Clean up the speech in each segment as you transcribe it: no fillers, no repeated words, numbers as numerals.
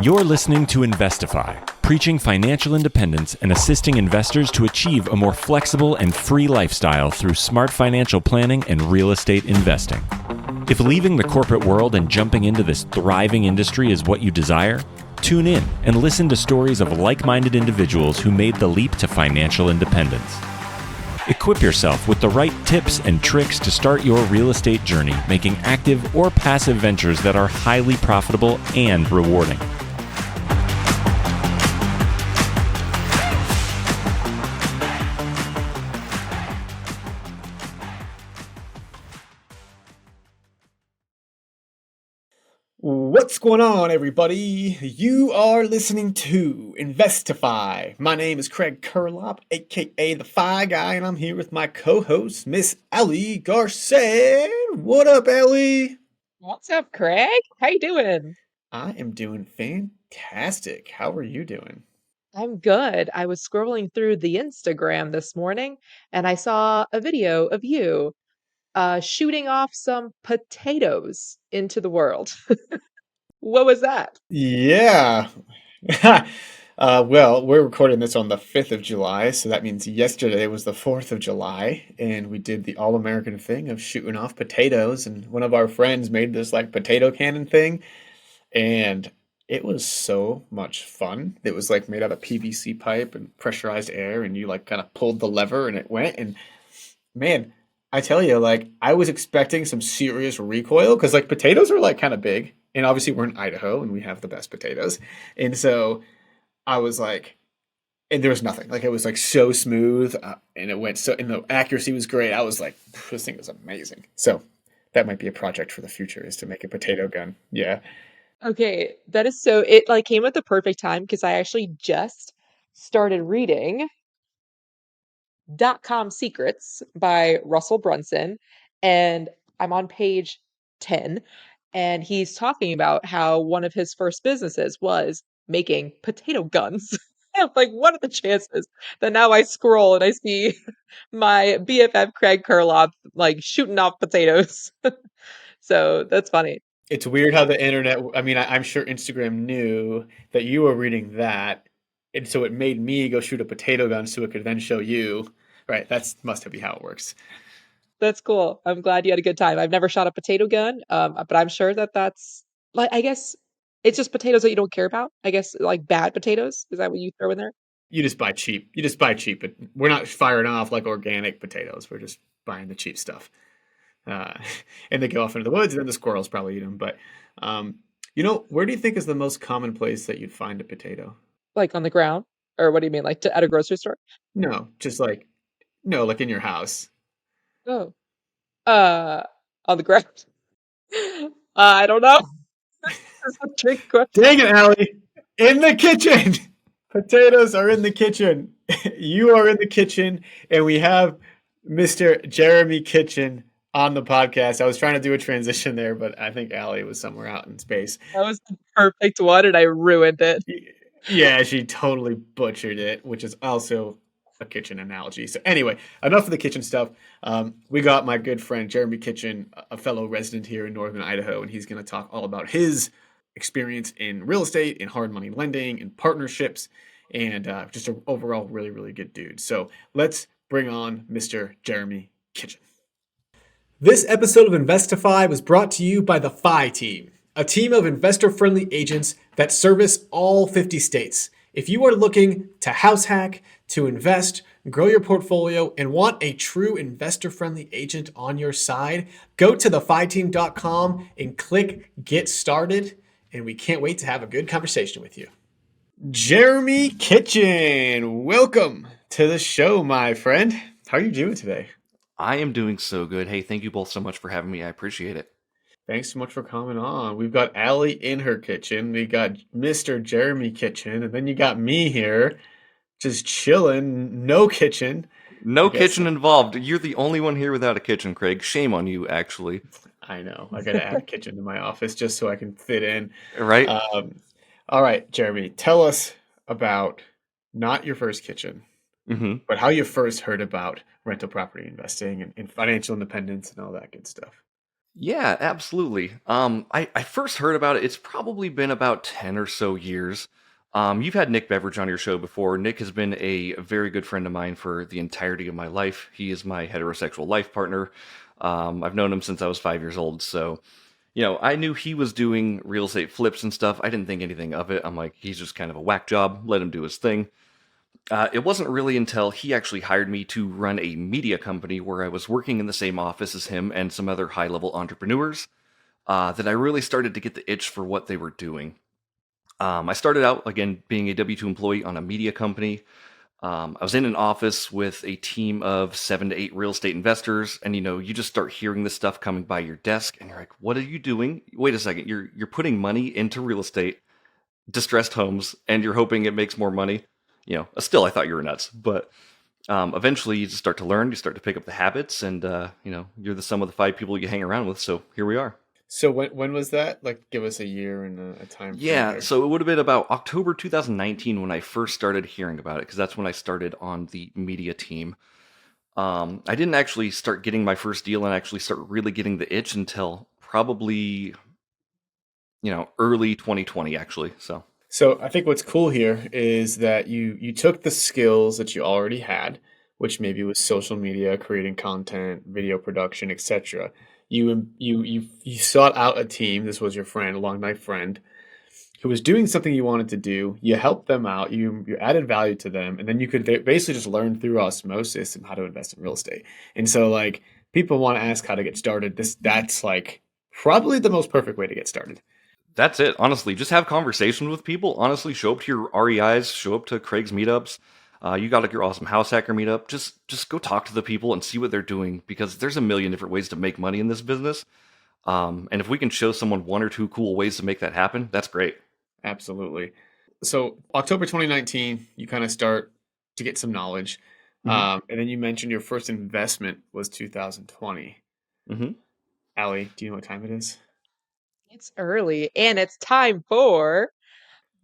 You're listening to Investify, preaching financial independence and assisting investors to achieve a more flexible and free lifestyle through smart financial planning and real estate investing. If leaving the corporate world and jumping into this thriving industry is what you desire, tune in and listen to stories of like-minded individuals who made the leap to financial independence. Equip yourself with the right tips and tricks to start your real estate journey, making active or passive ventures that are highly profitable and rewarding. What's going on, everybody? You are listening to Investify. My name is Craig Curlop, aka the Fi Guy, and I'm here with my co-host, Miss Ellie Garcet. What up, Ellie? What's up, Craig? How you doing? I am doing fantastic. How are you doing? I'm good. I was scrolling through the Instagram this morning and I saw a video of you shooting off some potatoes into the world. What was that? Yeah. Well, we're recording this on the 5th of July, so that means yesterday was the 4th of July, and we did the all-American thing of shooting off potatoes, and one of our friends made this like potato cannon thing, and it was so much fun. It was like made out of PVC pipe and pressurized air, and you like kind of pulled the lever and it went, and man, I tell you, like I was expecting some serious recoil because like potatoes are like kind of big, and obviously we're in Idaho and we have the best potatoes, and so I was like, and there was nothing. Like it was like so smooth, and it went so, and the accuracy was great. I was like, this thing is amazing. So that might be a project for the future is to make a potato gun. Yeah. Okay, that is so it like came at the perfect time because I actually just started reading .com Secrets by Russell Brunson, and I'm on page 10, and he's talking about how one of his first businesses was making potato guns. I'm like, what are the chances that now I scroll and I see my BFF Craig Kurloff like shooting off potatoes? So that's funny. It's weird how the internet, I mean, I'm sure Instagram knew that you were reading that. And so it made me go shoot a potato gun so it could then show you. Right. That's must be how it works. That's cool. I'm glad you had a good time. I've never shot a potato gun, but I'm sure that that's like I guess it's just potatoes that you don't care about. I guess like bad potatoes. Is that what you throw in there? You just buy cheap. You just buy cheap, but we're not firing off like organic potatoes. We're just buying the cheap stuff. Uh, and they go off into the woods, and then the squirrels probably eat them. But, where do you think is the most common place that you'd find a potato? Like on the ground? Or what do you mean? Like at a grocery store? No, just like, no, like in your house. Oh. Uh, on the ground. I don't know. That's a trick question. Dang it, Allie. In the kitchen. Potatoes are in the kitchen. You are in the kitchen, and we have Mr. Jeremy Kitchen on the podcast. I was trying to do a transition there, but I think Allie was somewhere out in space. That was the perfect one, and I ruined it. Yeah, she totally butchered it, which is also a kitchen analogy. So anyway, enough of the kitchen stuff. We got my good friend Jeremy Kitchen, a fellow resident here in Northern Idaho, and he's going to talk all about his experience in real estate, in hard money lending, in partnerships, and just an overall really, really good dude. So let's bring on Mr. Jeremy Kitchen. This episode of Investify was brought to you by the FI team, a team of investor-friendly agents that service all 50 states. If you are looking to house hack, to invest, grow your portfolio, and want a true investor-friendly agent on your side, go to thefiteam.com and click Get Started, and we can't wait to have a good conversation with you. Jeremy Kitchen, welcome to the show, my friend. How are you doing today? I am doing so good. Hey, thank you both so much for having me. I appreciate it. Thanks so much for coming on. We've got Allie in her kitchen. We got Mr. Jeremy Kitchen, and then you got me here, just chilling, no kitchen. No kitchen involved. You're the only one here without a kitchen, Craig. Shame on you, actually. I know. I got to add a kitchen to my office just so I can fit in. Right? All right, Jeremy, tell us about not your first kitchen, but how you first heard about rental property investing and financial independence and all that good stuff. Yeah, absolutely. I first heard about it. It's probably been about 10 or so years. You've had Nick Beveridge on your show before. Nick has been a very good friend of mine for the entirety of my life. He is my heterosexual life partner. I've known him since I was 5 years old. So, I knew he was doing real estate flips and stuff. I didn't think anything of it. I'm like, he's just kind of a whack job. Let him do his thing. It wasn't really until he actually hired me to run a media company where I was working in the same office as him and some other high level entrepreneurs that I really started to get the itch for what they were doing. I started out, again, being a W 2 employee on a media company. I was in an office with a team of 7 to 8 real estate investors, and you just start hearing this stuff coming by your desk, and you're like, "What are you doing? Wait a second, you're putting money into real estate, distressed homes, and you're hoping it makes more money." Still, I thought you were nuts, but eventually you just start to learn, you start to pick up the habits, and you're the sum of the 5 people you hang around with. So here we are. So when was that? Like, give us a year and a time frame Yeah, there. so it would have been about October 2019 when I first started hearing about it, because that's when I started on the media team. I didn't actually start getting my first deal and actually start really getting the itch until probably, early 2020, actually. So I think what's cool here is that you took the skills that you already had, which maybe was social media, creating content, video production, etc. You sought out a team. This was your friend, a long night friend, who was doing something you wanted to do. You helped them out. You added value to them, and then you could basically just learn through osmosis and how to invest in real estate. And so, like, people want to ask how to get started. That's like probably the most perfect way to get started. That's it. Honestly, just have conversations with people. Honestly, show up to your REIs, show up to Craig's meetups. You got like your awesome house hacker meetup. Just go talk to the people and see what they're doing, because there's a million different ways to make money in this business. And if we can show someone 1 or 2 cool ways to make that happen, that's great. Absolutely. So October 2019, you kind of start to get some knowledge. And then you mentioned your first investment was 2020. Mm-hmm. Allie, do you know what time it is? It's early, and it's time for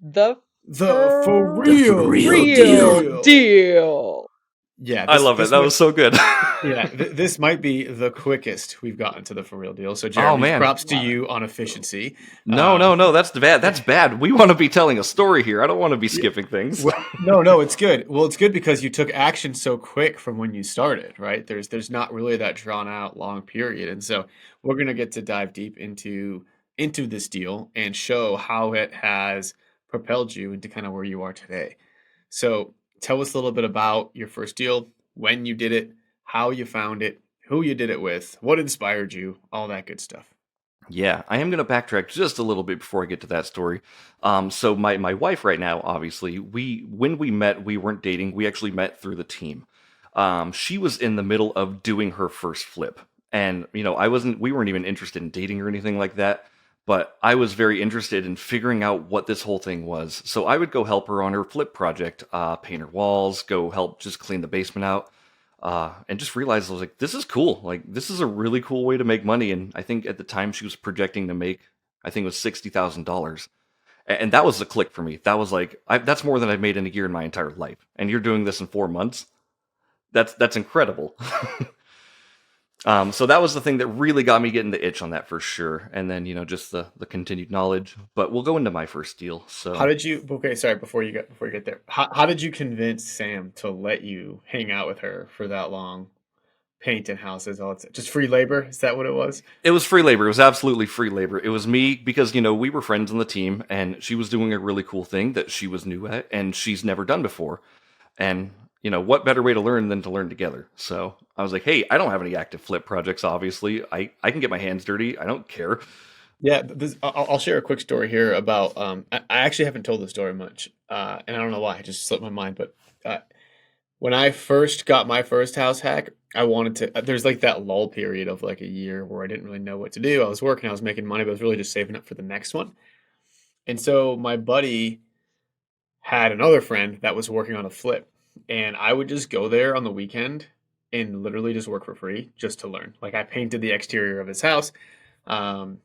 the The for real real deal. Yeah, I love it. That was so good. this might be the quickest we've gotten to the for real deal. So Oh, Jeremy, man. props to you on efficiency. No, that's bad. That's bad. We want to be telling a story here. I don't want to be skipping things. No, it's good. Well, it's good because you took action so quick from when you started, right? There's not really that drawn out long period. And so we're gonna get to dive deep into this deal and show how it has propelled you into kind of where you are today. So tell us a little bit about your first deal, when you did it, how you found it, who you did it with, what inspired you, all that good stuff. Yeah, I am going to backtrack just a little bit before I get to that story. So my wife right now, obviously, when we met, we weren't dating. We actually met through the team. She was in the middle of doing her first flip, and we weren't even interested in dating or anything like that. But I was very interested in figuring out what this whole thing was. So I would go help her on her flip project, paint her walls, go help just clean the basement out. And just realized I was like, this is cool. Like, this is a really cool way to make money. And I think at the time she was projecting to make, I think it was $60,000. And that was the click for me. That was like, that's more than I've made in a year in my entire life. And you're doing this in 4 months. That's incredible. So that was the thing that really got me getting the itch on that for sure. And then, just the continued knowledge. But we'll go into my first deal. So How did you? Okay, sorry. Before you get there, how did you convince Sam to let you hang out with her for that long, painting houses, all that? Just free labor? Is that what it was? It was free labor. It was absolutely free labor. It was me because, we were friends on the team, and she was doing a really cool thing that she was new at and she's never done before. And, what better way to learn than to learn together? So I was like, hey, I don't have any active flip projects, obviously. I can get my hands dirty. I don't care. Yeah, I'll share a quick story here about. I actually haven't told the story much, and I don't know why. It just slipped my mind. But when I first got my first house hack, I wanted to. There's like that lull period of like a year where I didn't really know what to do. I was working, I was making money, but I was really just saving up for the next one. And so my buddy had another friend that was working on a flip, and I would just go there on the weekend and literally just work for free just to learn. Like, I painted the exterior of his house. And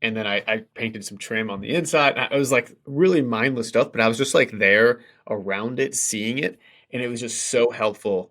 then I painted some trim on the inside. It was like really mindless stuff, but I was just like there around it, seeing it. And it was just so helpful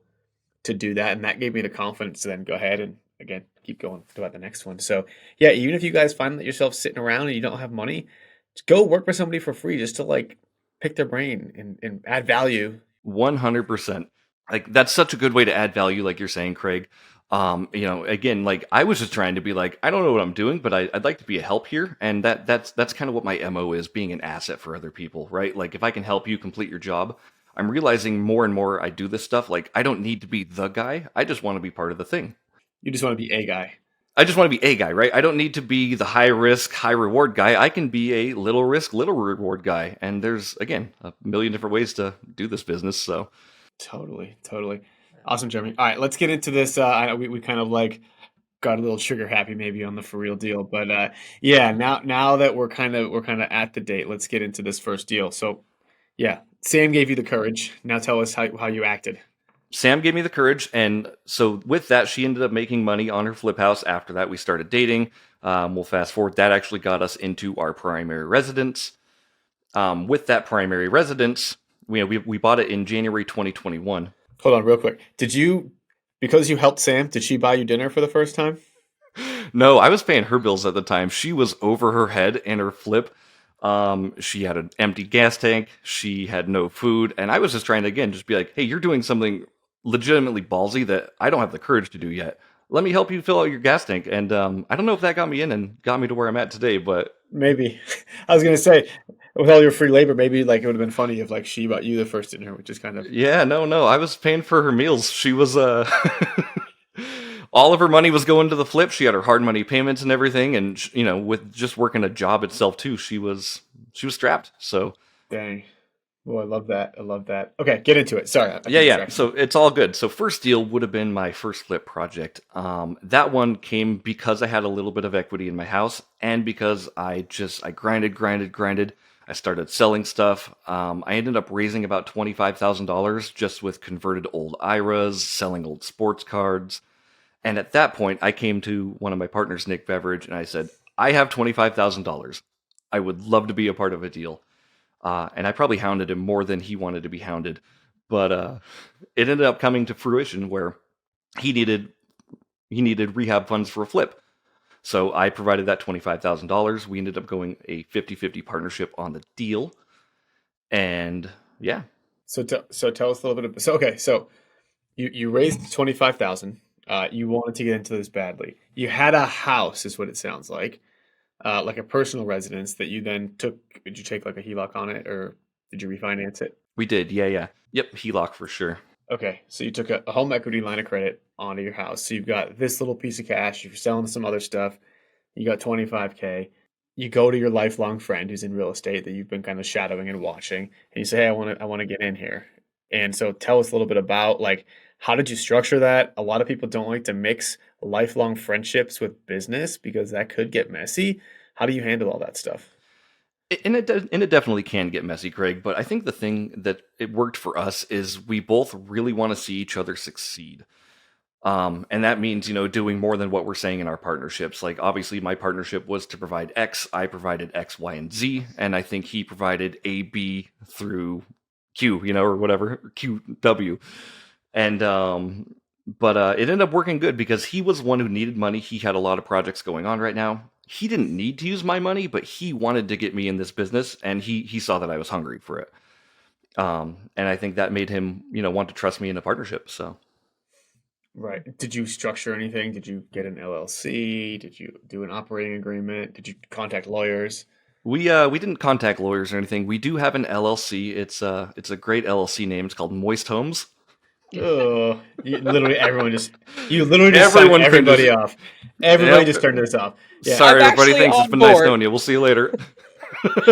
to do that. And that gave me the confidence to then go ahead and again, keep going about the next one. So yeah, even if you guys find that yourself sitting around and you don't have money, just go work for somebody for free just to like pick their brain and add value. 100%. Like that's such a good way to add value, like you're saying, Craig. Again, like I was just trying to be like, I don't know what I'm doing, but I'd like to be a help here, and that's kind of what my MO is, being an asset for other people, right? Like if I can help you complete your job, I'm realizing more and more I do this stuff. Like I don't need to be the guy. I just want to be part of the thing. You just want to be a guy. I just want to be a guy, right? I don't need to be the high risk, high reward guy. I can be a little risk, little reward guy. And there's, again, a million different ways to do this business. So Totally. Awesome, Jeremy. All right, let's get into this. We kind of like got a little trigger happy maybe on the for real deal, but yeah, now that we're kind of at the date, let's get into this first deal. So yeah, Sam gave you the courage. Now tell us how you acted. Sam gave me the courage. And so with that, she ended up making money on her flip house. After that, we started dating. We'll fast forward. That actually got us into our primary residence. With that primary residence, we bought it in January 2021. Hold on real quick. Because you helped Sam, did she buy you dinner for the first time? No, I was paying her bills at the time. She was over her head in her flip. She had an empty gas tank. She had no food. And I was just trying to, again, just be like, hey, you're doing something legitimately ballsy that I don't have the courage to do yet. Let me help you fill out your gas tank. And I don't know if that got me in and got me to where I'm at today, but maybe. I was going to say, with all your free labor, maybe like it would have been funny if like she bought you the first dinner, which is kind of... Yeah, no. I was paying for her meals. She was... all of her money was going to the flip. She had her hard money payments and everything. And, with just working a job itself too, she was strapped. So... Dang. Oh, I love that. Okay, get into it. Sorry. Yeah. So it's all good. So first deal would have been my first flip project. That one came because I had a little bit of equity in my house and because I grinded. I started selling stuff. I ended up raising about $25,000 just with converted old IRAs, selling old sports cards. And at that point, I came to one of my partners, Nick Beveridge, and I said, I have $25,000. I would love to be a part of a deal. And I probably hounded him more than he wanted to be hounded. But it ended up coming to fruition where he needed rehab funds for a flip. So I provided that $25,000. We ended up going a 50-50 partnership on the deal. And yeah. So tell us a little bit. So you raised $25,000. You wanted to get into this badly. You had a house, is what it sounds like a personal residence that you then took. Did you take like a HELOC on it, or did you refinance it? We did, yeah. Yep, HELOC for sure. Okay, so you took a home equity line of credit onto your house. So you've got this little piece of cash. You're selling some other stuff. You got $25K. You go to your lifelong friend who's in real estate that you've been kind of shadowing and watching, and you say, "Hey, I want to get in here." And so tell us a little bit about like, how did you structure that? A lot of people don't like to mix lifelong friendships with business because that could get messy. How do you handle all that stuff? And it definitely can get messy, Craig. But I think the thing that it worked for us is we both really want to see each other succeed. And that means, doing more than what we're saying in our partnerships. Like, obviously, my partnership was to provide X. I provided X, Y, and Z. And I think he provided A, B through Q, or whatever, Q, W. And, but it ended up working good because he was one who needed money. He had a lot of projects going on right now. He didn't need to use my money, but he wanted to get me in this business, and he saw that I was hungry for it. And I think that made him, want to trust me in a partnership. So, right. Did you structure anything? Did you get an LLC? Did you do an operating agreement? Did you contact lawyers? We didn't contact lawyers or anything. We do have an LLC. It's a great LLC name. It's called Moist Homes. Oh, everyone just signed everybody off. Everybody just turned this off. Yeah. Sorry, everybody. Thanks. It's been nice knowing you. We'll see you later.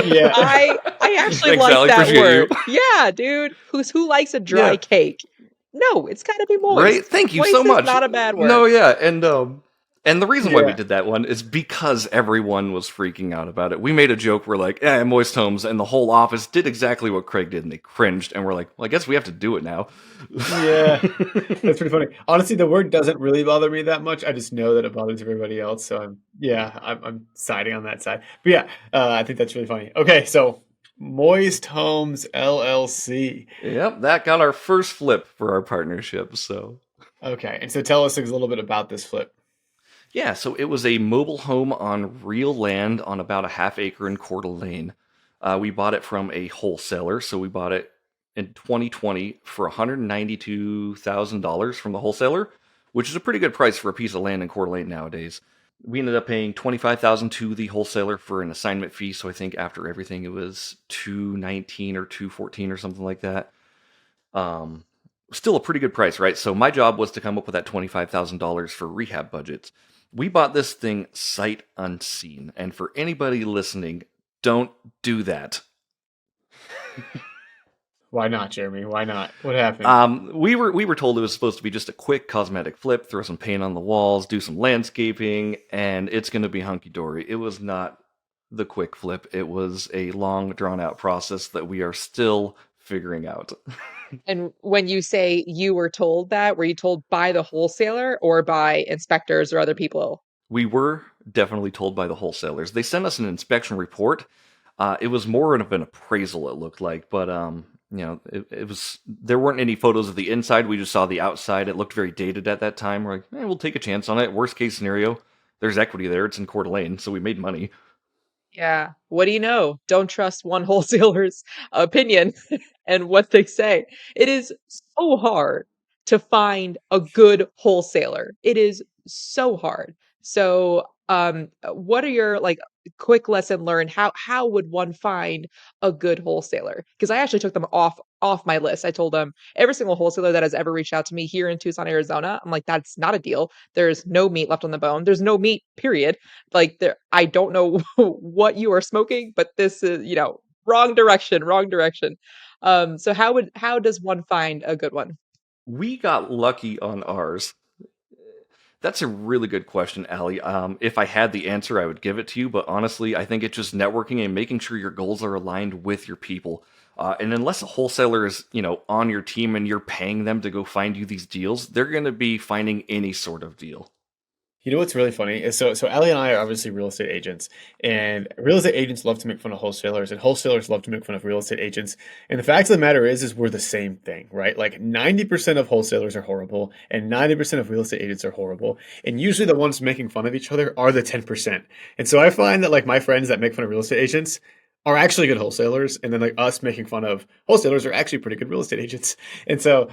Yeah. I actually Thanks, like Allie. that Appreciate word. you. Yeah, dude. Who likes a dry cake? No, it's got to be moist. Right? Thank you moist so much. Is not a bad word. No, yeah, and the reason why we did that one is because everyone was freaking out about it. We made a joke. We're like, Moist Homes, and the whole office did exactly what Craig did, and they cringed. And we're like, well, I guess we have to do it now. Yeah, that's pretty funny. Honestly, the word doesn't really bother me that much. I just know that it bothers everybody else. So I'm siding on that side. But yeah, I think that's really funny. Okay, so Moist Homes LLC. Yep, that got our first flip for our partnership. So okay, and so tell us a little bit about this flip. Yeah, so it was a mobile home on real land on about a half acre in Coeur d'Alene. We bought it from a wholesaler, so we bought it in 2020 for $192,000 from the wholesaler, which is a pretty good price for a piece of land in Coeur d'Alene nowadays. We ended up paying $25,000 to the wholesaler for an assignment fee, so I think after everything it was $219 or $214 or something like that. Still a pretty good price, right? So my job was to come up with that $25,000 for rehab budgets. We bought this thing sight unseen, and for anybody listening, don't do that. Why not, Jeremy? Why not? What happened? We were told it was supposed to be just a quick cosmetic flip, throw some paint on the walls, do some landscaping, and it's going to be hunky dory. It was not the quick flip. It was a long, drawn out process that we are still figuring out. And when you say you were told that, were you told by the wholesaler or by inspectors or other people? We were definitely told by the wholesalers. They sent us an inspection report. It was more of an appraisal, it looked like, but it was, there weren't any photos of the inside. We just saw the outside. It looked very dated at that time. We're like, we'll take a chance on it. Worst case scenario, there's equity there. It's in Coeur d'Alene, so we made money. Yeah. What do you know? Don't trust one wholesaler's opinion and what they say. It is so hard to find a good wholesaler. It is so hard. So, what are your like quick lesson learned? How would one find a good wholesaler? Because I actually took them off my list. I told them every single wholesaler that has ever reached out to me here in Tucson, Arizona, I'm like, that's not a deal. There's no meat left on the bone. There's no meat, period. Like there, I don't know what you are smoking, but this is, wrong direction, wrong direction. So how does one find a good one? We got lucky on ours. That's a really good question, Allie. If I had the answer, I would give it to you. But honestly, I think it's just networking and making sure your goals are aligned with your people. And unless a wholesaler is, on your team and you're paying them to go find you these deals, they're going to be finding any sort of deal. You know what's really funny is so Ellie and I are obviously real estate agents, and real estate agents love to make fun of wholesalers, and wholesalers love to make fun of real estate agents. And the fact of the matter is we're the same thing, right? Like 90% of wholesalers are horrible, and 90% of real estate agents are horrible. And usually the ones making fun of each other are the 10%. And so I find that like my friends that make fun of real estate agents are actually good wholesalers, and then like us making fun of wholesalers are actually pretty good real estate agents. And so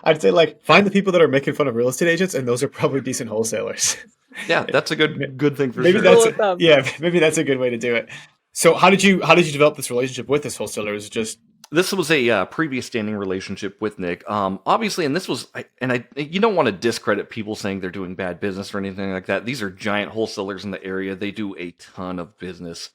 I'd say like find the people that are making fun of real estate agents, and those are probably decent wholesalers. Yeah, that's a good thing for maybe sure. Maybe that's a good way to do it. So how did you develop this relationship with this wholesaler? Was it just This was a previous standing relationship with Nick. Obviously, and this was, you don't want to discredit people saying they're doing bad business or anything like that. These are giant wholesalers in the area. They do a ton of business.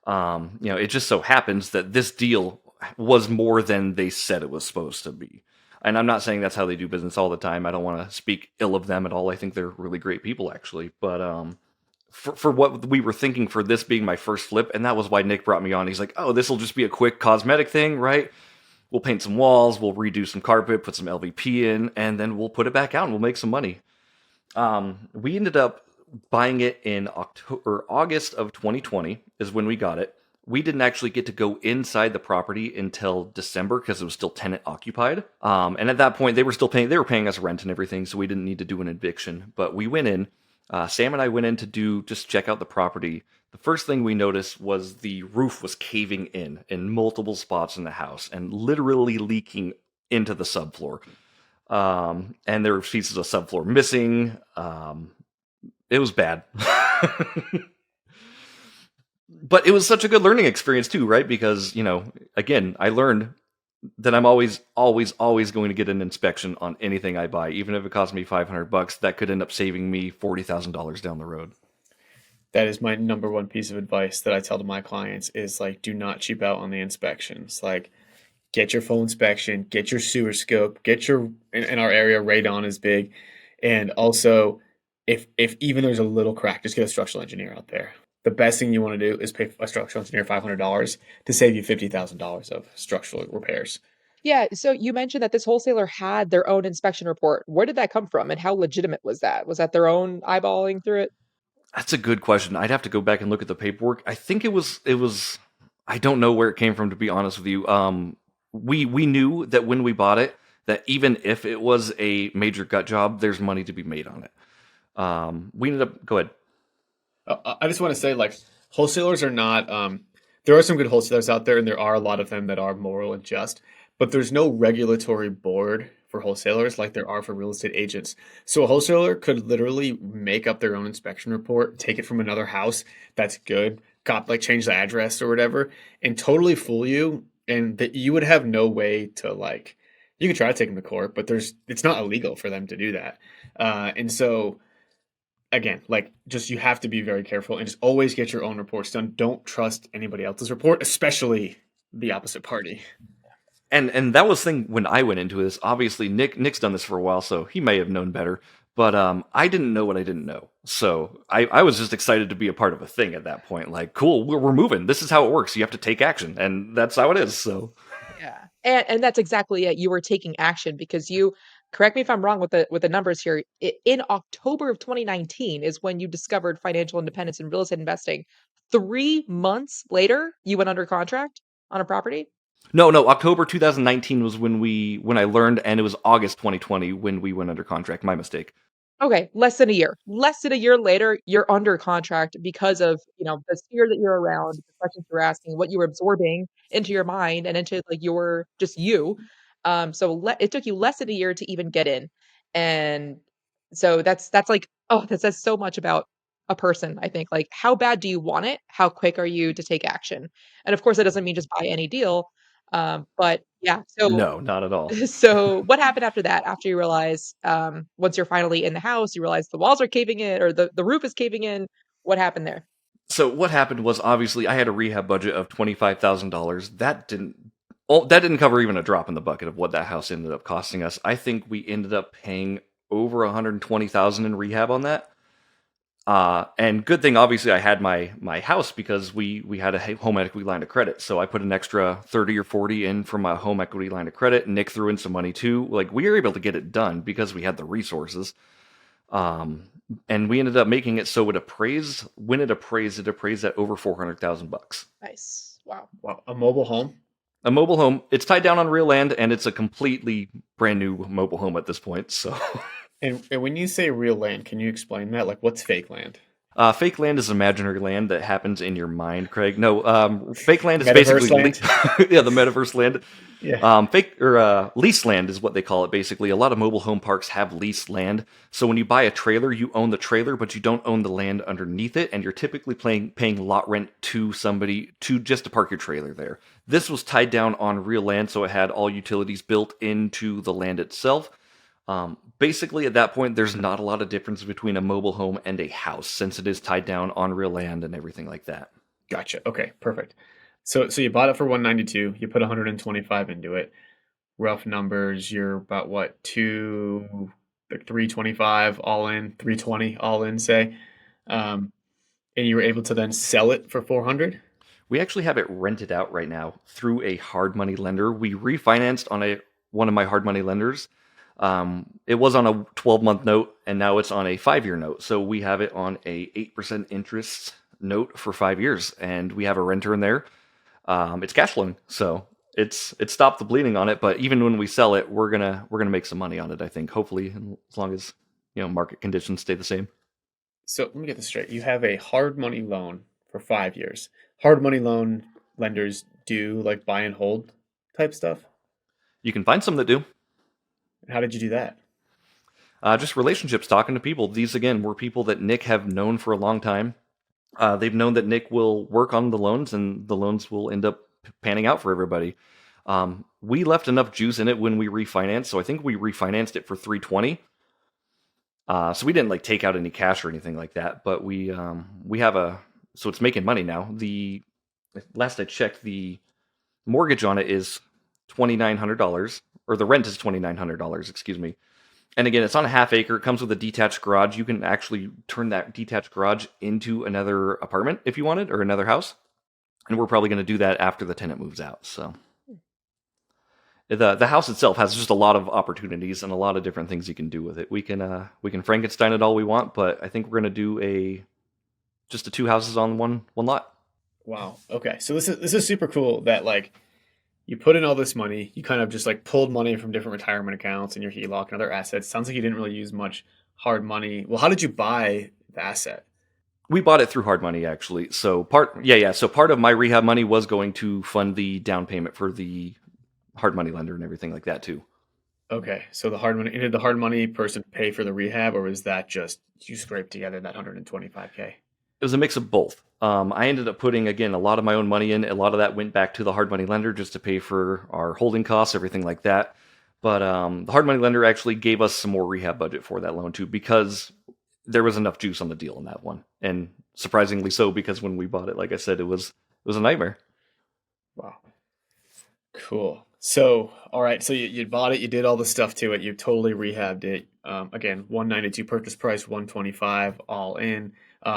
It just so happens that this deal was more than they said it was supposed to be. And I'm not saying that's how they do business all the time. I don't want to speak ill of them at all. I think they're really great people, actually. But for what we were thinking for this being my first flip, and that was why Nick brought me on. He's like, oh, this will just be a quick cosmetic thing, right? We'll paint some walls, we'll redo some carpet, put some LVP in, and then we'll put it back out and we'll make some money. We ended up buying it in August of 2020 is when we got it. We didn't actually get to go inside the property until December because it was still tenant occupied. And at that point, they were paying us rent and everything, so we didn't need to do an eviction. But we went in. Sam and I went in to just check out the property. The first thing we noticed was the roof was caving in multiple spots in the house and literally leaking into the subfloor. And there were pieces of subfloor missing. It was bad. But it was such a good learning experience too, right? Because, again, I learned that I'm always going to get an inspection on anything I buy. Even if it costs me $500, that could end up saving me $40,000 down the road. That is my number one piece of advice that I tell to my clients is like, do not cheap out on the inspections. Like, get your full inspection, get your sewer scope, in our area, radon is big. And also, if even there's a little crack, just get a structural engineer out there. The best thing you want to do is pay a structural engineer $500 to save you $50,000 of structural repairs. Yeah, so you mentioned that this wholesaler had their own inspection report. Where did that come from, and how legitimate was that? Was that their own eyeballing through it? That's a good question. I'd have to go back and look at the paperwork. I think it was. I don't know where it came from, to be honest with you. We knew that when we bought it, that even if it was a major gut job, there's money to be made on it. We ended up, go ahead. I just want to say, like, wholesalers are not. There are some good wholesalers out there, and there are a lot of them that are moral and just. But there's no regulatory board for wholesalers like there are for real estate agents. So a wholesaler could literally make up their own inspection report, take it from another house that's good, like change the address or whatever, and totally fool you. And that you would have no way to like. You could try to take them to court, but it's not illegal for them to do that. And so again, like just you have to be very careful and just always get your own reports done. Don't trust anybody else's report, especially the opposite party. And that was the thing when I went into this. Obviously, Nick's done this for a while, so he may have known better. But I didn't know what I didn't know. So I was just excited to be a part of a thing at that point. Like, cool, we're moving. This is how it works. You have to take action. And that's how it is. So Yeah. And that's exactly it. You were taking action because you correct me if I'm wrong with the numbers here. In October of 2019 is when you discovered financial independence in real estate investing. 3 months later, you went under contract on a property. no, October 2019 was when I learned, and it was August 2020 when we went under contract. My mistake. Okay, less than a year. Less than a year later, you're under contract because of, the sphere that you're around, the questions you're asking, what you were absorbing into your mind and into like your just you. So it took you less than a year to even get in. And so that's like, oh, that says so much about a person, I think. Like, how bad do you want it? How quick are you to take action? And of course, that doesn't mean just buy any deal. But yeah, so No, not at all. so what happened after that? After you realize, once you're finally in the house, you realize the walls are caving in or the roof is caving in. What happened there? So what happened was obviously I had a rehab budget of $25,000. That didn't cover even a drop in the bucket of what that house ended up costing us. I think we ended up paying over $120,000 in rehab on that. And good thing, obviously, I had my house because we had a home equity line of credit. So I put an extra 30 or 40 in from my home equity line of credit. Nick threw in some money too. Like we were able to get it done because we had the resources. And we ended up making it so when it appraised at over $400,000. Nice. Wow. Wow, a mobile home. A mobile home. It's tied down on real land, and it's a completely brand new mobile home at this point. So. And when you say real land, can you explain that? Like, what's fake land? Fake land is imaginary land that happens in your mind, Craig. No, fake land is Metaverse basically land? yeah, the metaverse land. Yeah. Fake or lease land is what they call it. Basically, a lot of mobile home parks have leased land. So when you buy a trailer, you own the trailer, but you don't own the land underneath it, and you're typically paying lot rent to somebody just to park your trailer there. This was tied down on real land, so it had all utilities built into the land itself. Basically, at that point, there's not a lot of difference between a mobile home and a house since it is tied down on real land and everything like that. Gotcha. Okay, perfect. So you bought it for 192. You put 125 into it. Rough numbers, you're about what, like 325 all in, 320 all in, say. And you were able to then sell it for 400. We actually have it rented out right now through a hard money lender. We refinanced on one of my hard money lenders. It was on a 12-month note, and now it's on a 5-year note. So we have it on a 8% interest note for 5 years, and we have a renter in there. It's cash flowing, so it's stopped the bleeding on it. But even when we sell it, we're gonna make some money on it. I think, hopefully, as long as market conditions stay the same. So let me get this straight. You have a hard money loan for 5 years. Hard money loan lenders do like buy and hold type stuff. You can find some that do. How did you do that? Just relationships, talking to people. These, again, were people that Nick have known for a long time. They've known that Nick will work on the loans, and the loans will end up panning out for everybody. We left enough juice in it when we refinanced, so I think we refinanced it for $320. So we didn't like take out any cash or anything like that, but we have so it's making money now. The last I checked, the mortgage on it is $2,900. Or the rent is $2,900, excuse me. And again, it's on a half acre. It comes with a detached garage. You can actually turn that detached garage into another apartment if you wanted, or another house. And we're probably going to do that after the tenant moves out. So the house itself has just a lot of opportunities and a lot of different things you can do with it. We can Frankenstein it all we want, but I think we're going to do just the 2 houses on one lot. Wow. Okay. So this is super cool that like you put in all this money, you kind of just like pulled money from different retirement accounts and your HELOC and other assets. Sounds like you didn't really use much hard money. Well, how did you buy the asset? We bought it through hard money, actually. So So part of my rehab money was going to fund the down payment for the hard money lender and everything like that too. Okay, so the hard money, did the hard money person pay for the rehab, or was that just you scraped together that 125K? It was a mix of both. I ended up putting, again, a lot of my own money in. A lot of that went back to the hard money lender just to pay for our holding costs, everything like that. But the hard money lender actually gave us some more rehab budget for that loan too, because there was enough juice on the deal in that one. And surprisingly so, because when we bought it, like I said, it was a nightmare. Wow. Cool. So, all right. So you bought it, you did all the stuff to it, you totally rehabbed it. Again, 192 purchase price, 125 all in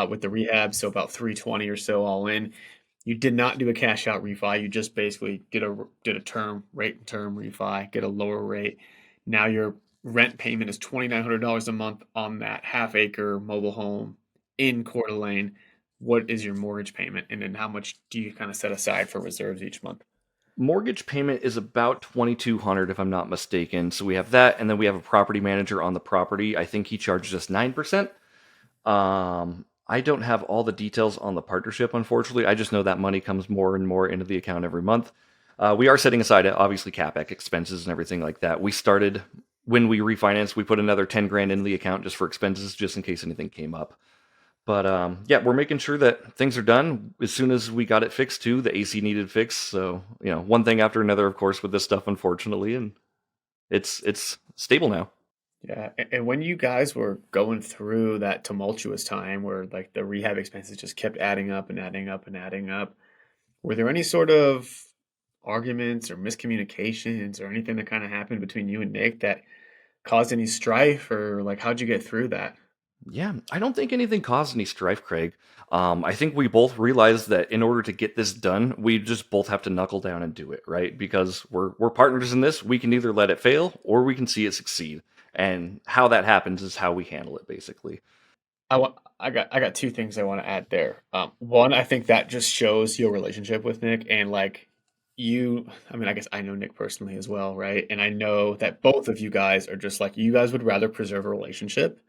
with the rehab. So about 320 or so all in. You did not do a cash out refi. You just basically did a term rate and term refi, get a lower rate. Now your rent payment is $2,900 a month on that half acre mobile home in Coeur d'Alene. What is your mortgage payment? And then how much do you kind of set aside for reserves each month? Mortgage payment is about $2,200 if I'm not mistaken. So we have that, and then we have a property manager on the property. I think he charges us 9%. I don't have all the details on the partnership, unfortunately. I just know that money comes more and more into the account every month. We are setting aside, obviously, CapEx expenses and everything like that. We started, when we refinanced, we put another 10 grand in the account just for expenses, just in case anything came up. But yeah, we're making sure that things are done as soon as we got it fixed too. The AC needed fixed, so one thing after another, of course, with this stuff, unfortunately, and it's stable now. Yeah, and when you guys were going through that tumultuous time where like the rehab expenses just kept adding up and adding up and adding up, were there any sort of arguments or miscommunications or anything that kind of happened between you and Nick that caused any strife, or like how'd you get through that? Yeah, I don't think anything caused any strife, Craig. I think we both realized that in order to get this done, we just both have to knuckle down and do it, right? Because we're partners in this. We can either let it fail or we can see it succeed. And how that happens is how we handle it, basically. I got two things I want to add there. One, I think that just shows your relationship with Nick, and like I mean, I guess I know Nick personally as well, right? And I know that both of you guys are just like, you guys would rather preserve a relationship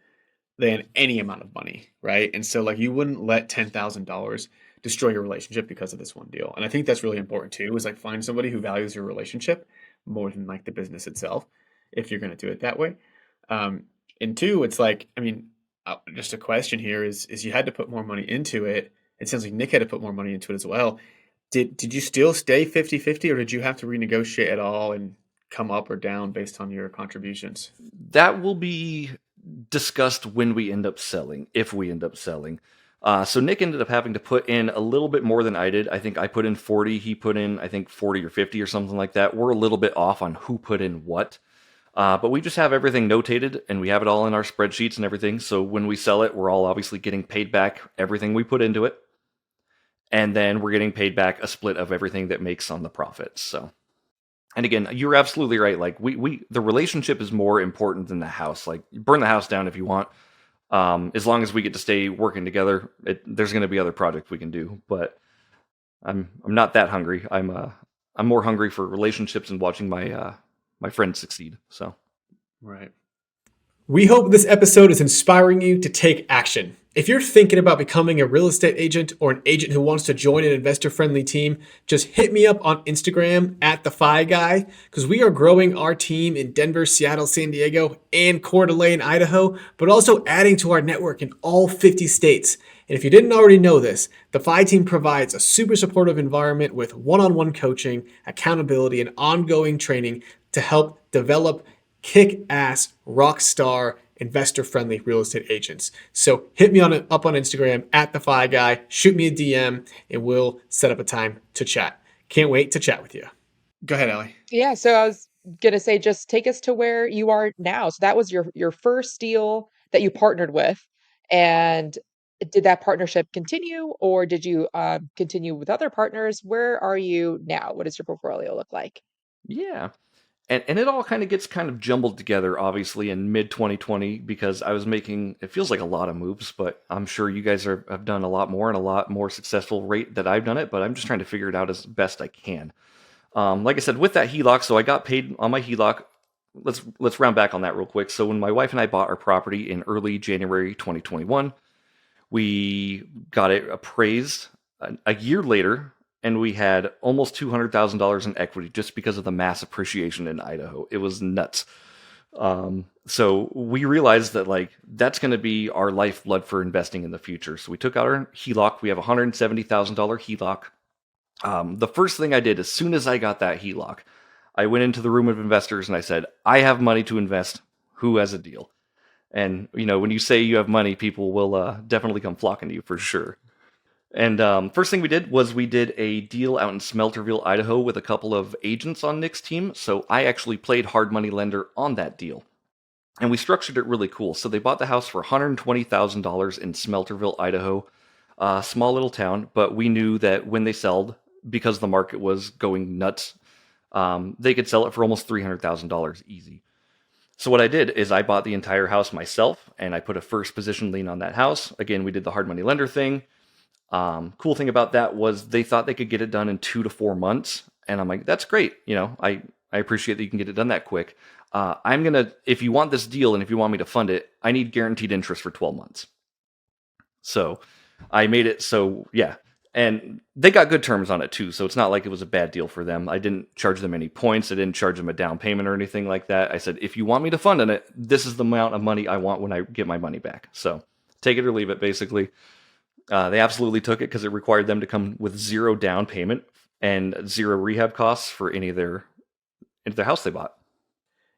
than any amount of money, right? And so like you wouldn't let $10,000 destroy your relationship because of this one deal. And I think that's really important too, is like find somebody who values your relationship more than like the business itself, if you're going to do it that way. And two, it's like, I mean, just a question here is you had to put more money into it. It sounds like Nick had to put more money into it as well. Did you still stay 50-50, or did you have to renegotiate at all and come up or down based on your contributions? That will be discussed when we end up selling, if we end up selling. So Nick ended up having to put in a little bit more than I did. I think I put in 40. He put in, I think, 40 or 50 or something like that. We're a little bit off on who put in what. But we just have everything notated, and we have it all in our spreadsheets and everything. So when we sell it, we're all obviously getting paid back everything we put into it. And then we're getting paid back a split of everything that makes on the profits. So, and again, you're absolutely right. Like the relationship is more important than the house. Like, burn the house down if you want. As long as we get to stay working together, there's going to be other projects we can do. But I'm not that hungry. I'm more hungry for relationships and watching my friends succeed. So, right. We hope this episode is inspiring you to take action. If you're thinking about becoming a real estate agent or an agent who wants to join an investor-friendly team, just hit me up on Instagram at @TheFi because we are growing our team in Denver, Seattle, San Diego, and Coeur d'Alene, Idaho, but also adding to our network in all 50 states. And if you didn't already know this, the FI team provides a super supportive environment with one-on-one coaching, accountability, and ongoing training to help develop kick-ass, rock star, investor-friendly real estate agents. So hit me up on Instagram at @TheFi, shoot me a DM, and we'll set up a time to chat. Can't wait to chat with you. Go ahead, Allie. Yeah, so I was gonna say, just take us to where you are now. So that was your first deal that you partnered with, and did that partnership continue, or did you continue with other partners? Where are you now? What does your portfolio look like? yeah. And it all kind of jumbled together, obviously, in mid-2020, because I was making, it feels like a lot of moves, but I'm sure you guys have done a lot more and a lot more successful rate that I've done it, but I'm just trying to figure it out as best I can. Like I said, with that HELOC, so I got paid on my HELOC let's round back on that real quick. So when my wife and I bought our property in early January 2021, we got it appraised a year later, and we had almost $200,000 in equity just because of the mass appreciation in Idaho. It was nuts. So we realized that like that's going to be our lifeblood for investing in the future. So we took out our HELOC. We have a $170,000 HELOC. The first thing I did as soon as I got that HELOC, I went into the room of investors and I said, I have money to invest. Who has a deal? And, you know, when you say you have money, people will definitely come flocking to you for sure. And first thing we did was we did a deal out in Smelterville, Idaho with a couple of agents on Nick's team. So I actually played hard money lender on that deal. And we structured it really cool. So they bought the house for $120,000 in Smelterville, Idaho, a small little town. But we knew that when they sold, because the market was going nuts, they could sell it for almost $300,000 easy. So what I did is I bought the entire house myself, and I put a first position lien on that house. Again, we did the hard money lender thing. Cool thing about that was they thought they could get it done in 2 to 4 months. And I'm like, that's great. You know, I appreciate that you can get it done that quick. If you want this deal and if you want me to fund it, I need guaranteed interest for 12 months. So I made it so, yeah. And they got good terms on it too. So it's not like it was a bad deal for them. I didn't charge them any points. I didn't charge them a down payment or anything like that. I said, if you want me to fund it, this is the amount of money I want when I get my money back. So take it or leave it, basically. They absolutely took it because it required them to come with 0 down payment and 0 rehab costs for any of their house they bought.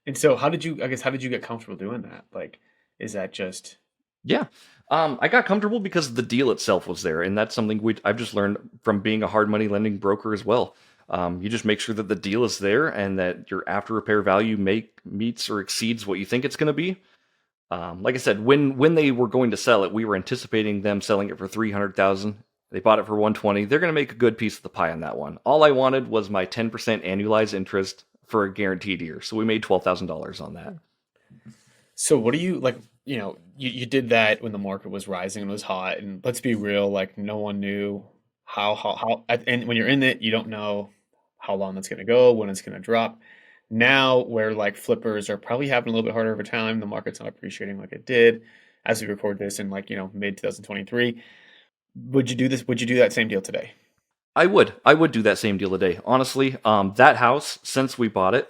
And so how did you get comfortable doing that? Like, is that just... Yeah. I got comfortable because the deal itself was there. And that's something I've just learned from being a hard money lending broker as well. You just make sure that the deal is there and that your after repair value meets or exceeds what you think it's going to be. Like I said, when they were going to sell it, we were anticipating them selling it for $300,000. They bought it for $120,000. They're going to make a good piece of the pie on that one. All I wanted was my 10% annualized interest for a guaranteed year. So we made $12,000 on that. So what do you like? You know, you did that when the market was rising and was hot. And let's be real, like no one knew how and when you're in it, you don't know how long it's going to go, when it's going to drop. Now, where like flippers are probably having a little bit harder over time, the market's not appreciating like it did as we record this in like, you know, mid 2023. Would you do this? Would you do that same deal today? I would do that same deal today. Honestly, that house, since we bought it,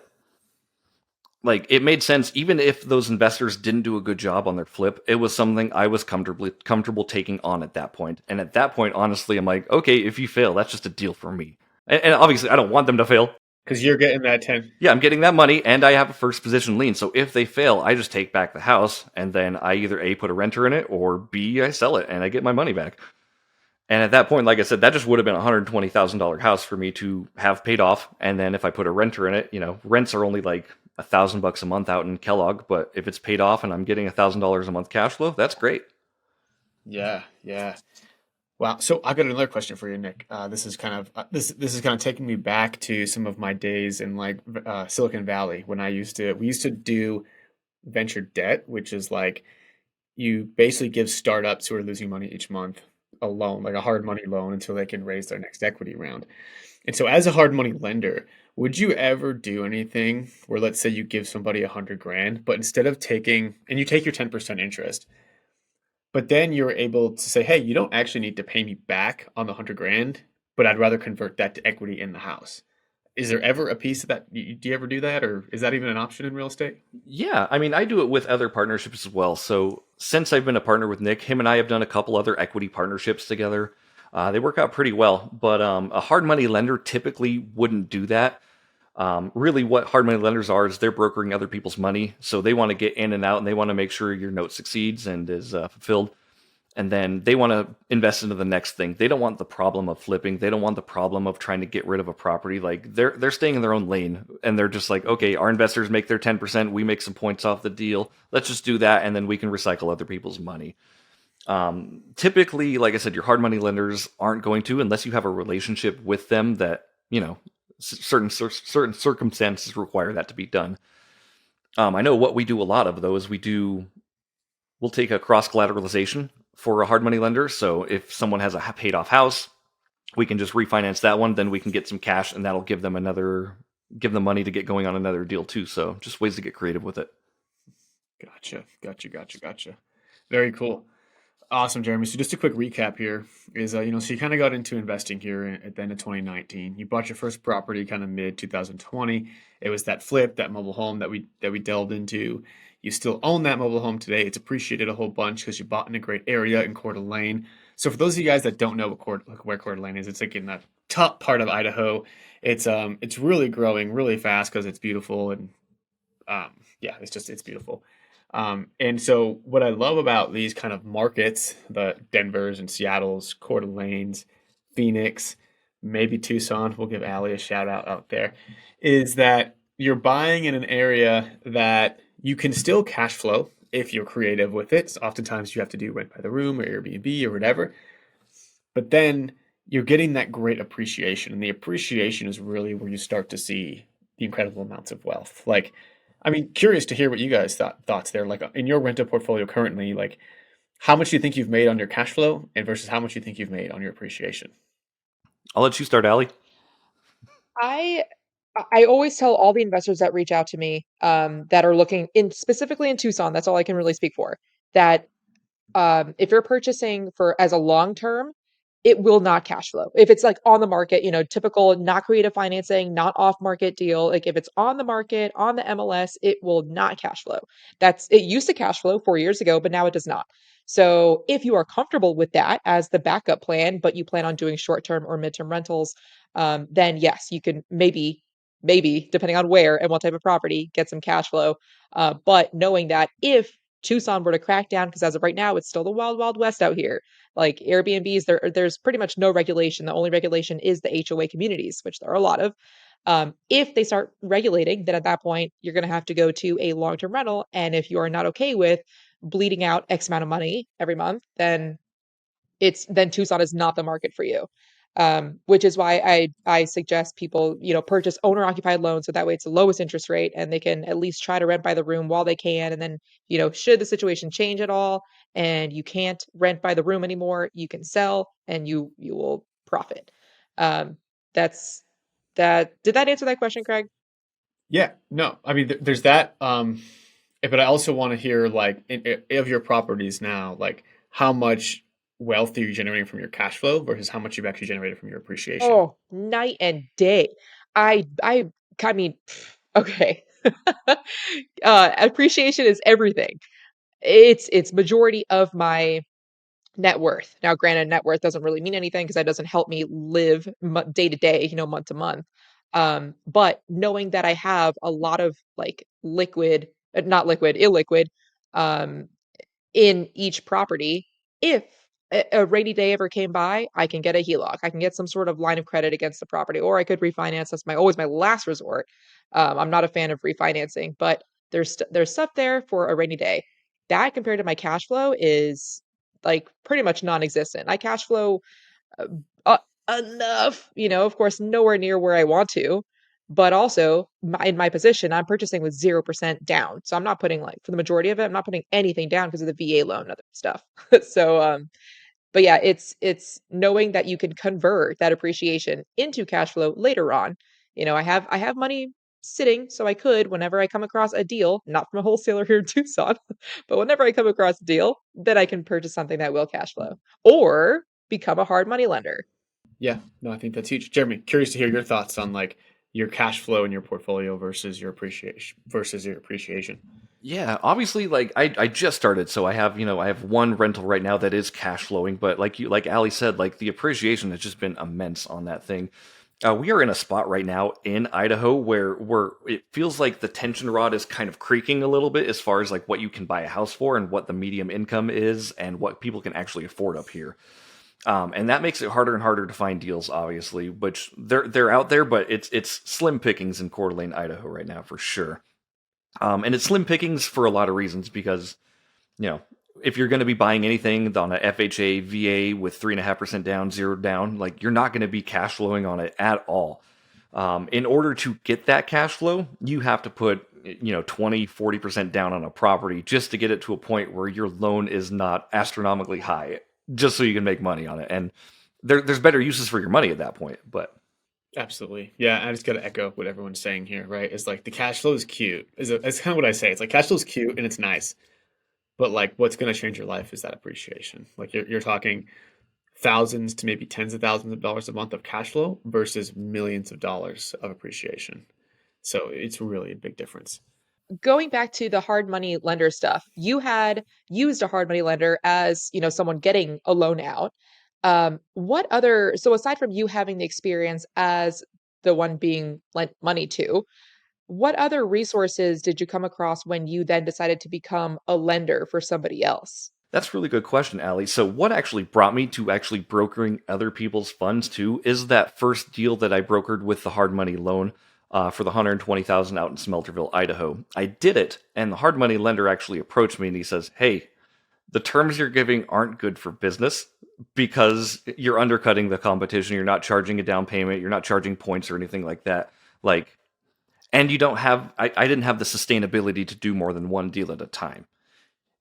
like it made sense. Even if those investors didn't do a good job on their flip, it was something I was comfortable taking on at that point. And at that point, honestly, I'm like, okay, if you fail, that's just a deal for me. And obviously, I don't want them to fail. Because you're getting that 10. Yeah, I'm getting that money, and I have a first position lien. So if they fail, I just take back the house, and then I either A, put a renter in it, or B, I sell it, and I get my money back. And at that point, like I said, that just would have been a $120,000 house for me to have paid off. And then if I put a renter in it, you know, rents are only like $1,000 a month out in Kellogg. But if it's paid off and I'm getting $1,000 a month cash flow, that's great. Yeah. Wow. So I got another question for you, Nick. This is kind of taking me back to some of my days in like Silicon Valley when we used to do venture debt, which is like you basically give startups who are losing money each month a loan, like a hard money loan until they can raise their next equity round. And so as a hard money lender, would you ever do anything where, let's say you give somebody $100,000, but instead of you take your 10% interest, but then you're able to say, hey, you don't actually need to pay me back on the $100,000, but I'd rather convert that to equity in the house. Is there ever a piece of that? Do you ever do that? Or is that even an option in real estate? Yeah, I mean, I do it with other partnerships as well. So since I've been a partner with Nick, him and I have done a couple other equity partnerships together. They work out pretty well, but a hard money lender typically wouldn't do that. Really what hard money lenders are is they're brokering other people's money. So they want to get in and out and they want to make sure your note succeeds and is fulfilled. And then they want to invest into the next thing. They don't want the problem of flipping. They don't want the problem of trying to get rid of a property. Like they're staying in their own lane and they're just like, okay, our investors make their 10%. We make some points off the deal. Let's just do that. And then we can recycle other people's money. Typically, like I said, your hard money lenders aren't going to, unless you have a relationship with them that, you know, certain circumstances require that to be done. I know what we do a lot of though is we'll take a cross collateralization for a hard money lender. So if someone has a paid off house, we can just refinance that one. Then we can get some cash and that'll give them another give them money to get going on another deal too. So just ways to get creative with it. Gotcha. Very cool. Awesome, Jeremy. So just a quick recap here is, so you kind of got into investing here at the end of 2019. You bought your first property kind of mid 2020. It was that flip, that mobile home that we delved into. You still own that mobile home today. It's appreciated a whole bunch because you bought in a great area in Coeur d'Alene. So for those of you guys that don't know where Coeur d'Alene is, it's like in the top part of Idaho. It's really growing really fast because it's beautiful and yeah, it's beautiful. And so what I love about these kind of markets, the Denvers and Seattles, Coeur d'Alene's, Phoenix, maybe Tucson, we'll give Allie a shout out there, is that you're buying in an area that you can still cash flow if you're creative with it. So oftentimes you have to do rent by the room or Airbnb or whatever. But then you're getting that great appreciation. And the appreciation is really where you start to see the incredible amounts of wealth. Like, I mean, curious to hear what you guys thoughts there. Like in your rental portfolio currently, like how much do you think you've made on your cash flow and versus how much you think you've made on your appreciation? I'll let you start, Allie. I always tell all the investors that reach out to me that are looking in specifically in Tucson, that's all I can really speak for, that if you're purchasing for as a long term, it will not cash flow. If it's like on the market, typical not creative financing, not off market deal, like if it's on the market, on the MLS, it will not cash flow. It used to cash flow 4 years ago, but now it does not. So if you are comfortable with that as the backup plan, but you plan on doing short-term or midterm rentals, then yes, you can maybe depending on where and what type of property, get some cash flow. But knowing that if Tucson were to crack down, because as of right now, it's still the wild, wild west out here. Like Airbnbs, there's pretty much no regulation. The only regulation is the HOA communities, which there are a lot of. If they start regulating, then at that point, you're going to have to go to a long-term rental. And if you are not okay with bleeding out X amount of money every month, then Tucson is not the market for you. Which is why I suggest people, purchase owner occupied loans. So that way it's the lowest interest rate and they can at least try to rent by the room while they can. And then, should the situation change at all and you can't rent by the room anymore, you can sell and you will profit. That's that. Did that answer that question, Craig? Yeah, no, I mean, there's that. But I also want to hear like of your properties now, like how much wealth are you generating from your cash flow versus how much you've actually generated from your appreciation? Oh, night and day. I mean, okay. Appreciation is everything. It's majority of my net worth. Now, granted, net worth doesn't really mean anything because that doesn't help me live day to day, month to month. But knowing that I have a lot of like not liquid, illiquid, um, in each property, if a rainy day ever came by, I can get a HELOC. I can get some sort of line of credit against the property, or I could refinance. That's always my last resort. I'm not a fan of refinancing, but there's stuff there for a rainy day. That compared to my cash flow is like pretty much non-existent. I cash flow uh, uh, enough, of course, nowhere near where I want to, but also in my position, I'm purchasing with 0% down. So I'm not putting for the majority of it, I'm not putting anything down because of the VA loan and other stuff. So, but yeah, it's knowing that you can convert that appreciation into cash flow later on. I have money sitting, so I could, whenever I come across a deal, not from a wholesaler here in Tucson, but whenever I come across a deal, then I can purchase something that will cash flow or become a hard money lender. Yeah, no, I think that's huge. Jeremy, curious to hear your thoughts on like your cash flow in your portfolio versus your appreciation. Yeah, obviously, like I just started, so I have one rental right now that is cash flowing, but like Ali said, like the appreciation has just been immense on that thing. We are in a spot right now in Idaho where it feels like the tension rod is kind of creaking a little bit as far as like what you can buy a house for and what the medium income is and what people can actually afford up here. And that makes it harder and harder to find deals, obviously, which they're out there, but it's slim pickings in Coeur d'Alene, Idaho right now for sure. And it's slim pickings for a lot of reasons because, if you're going to be buying anything on a FHA, VA with 3.5% down, 0 down, like you're not going to be cash flowing on it at all. In order to get that cash flow, you have to put, 20, 40% down on a property just to get it to a point where your loan is not astronomically high, just so you can make money on it. And there's better uses for your money at that point, but Absolutely. Yeah, I just got to echo what everyone's saying here, right? It's like the cash flow is cute. It's kind of what I say. It's like cash flow is cute and it's nice, but like what's going to change your life is that appreciation. Like you're talking thousands to maybe tens of thousands of dollars a month of cash flow versus millions of dollars of appreciation. So it's really a big difference. Going back to the hard money lender stuff, you had used a hard money lender as, someone getting a loan out. So aside from you having the experience as the one being lent money to, what other resources did you come across when you then decided to become a lender for somebody else? That's a really good question, Allie. So what actually brought me to actually brokering other people's funds too is that first deal that I brokered with the hard money loan for the 120,000 out in Smelterville, Idaho. I did it, and the hard money lender actually approached me and he says, "Hey, the terms you're giving aren't good for business because you're undercutting the competition. You're not charging a down payment. You're not charging points or anything like that. Like, and you don't have. I didn't have the sustainability to do more than one deal at a time."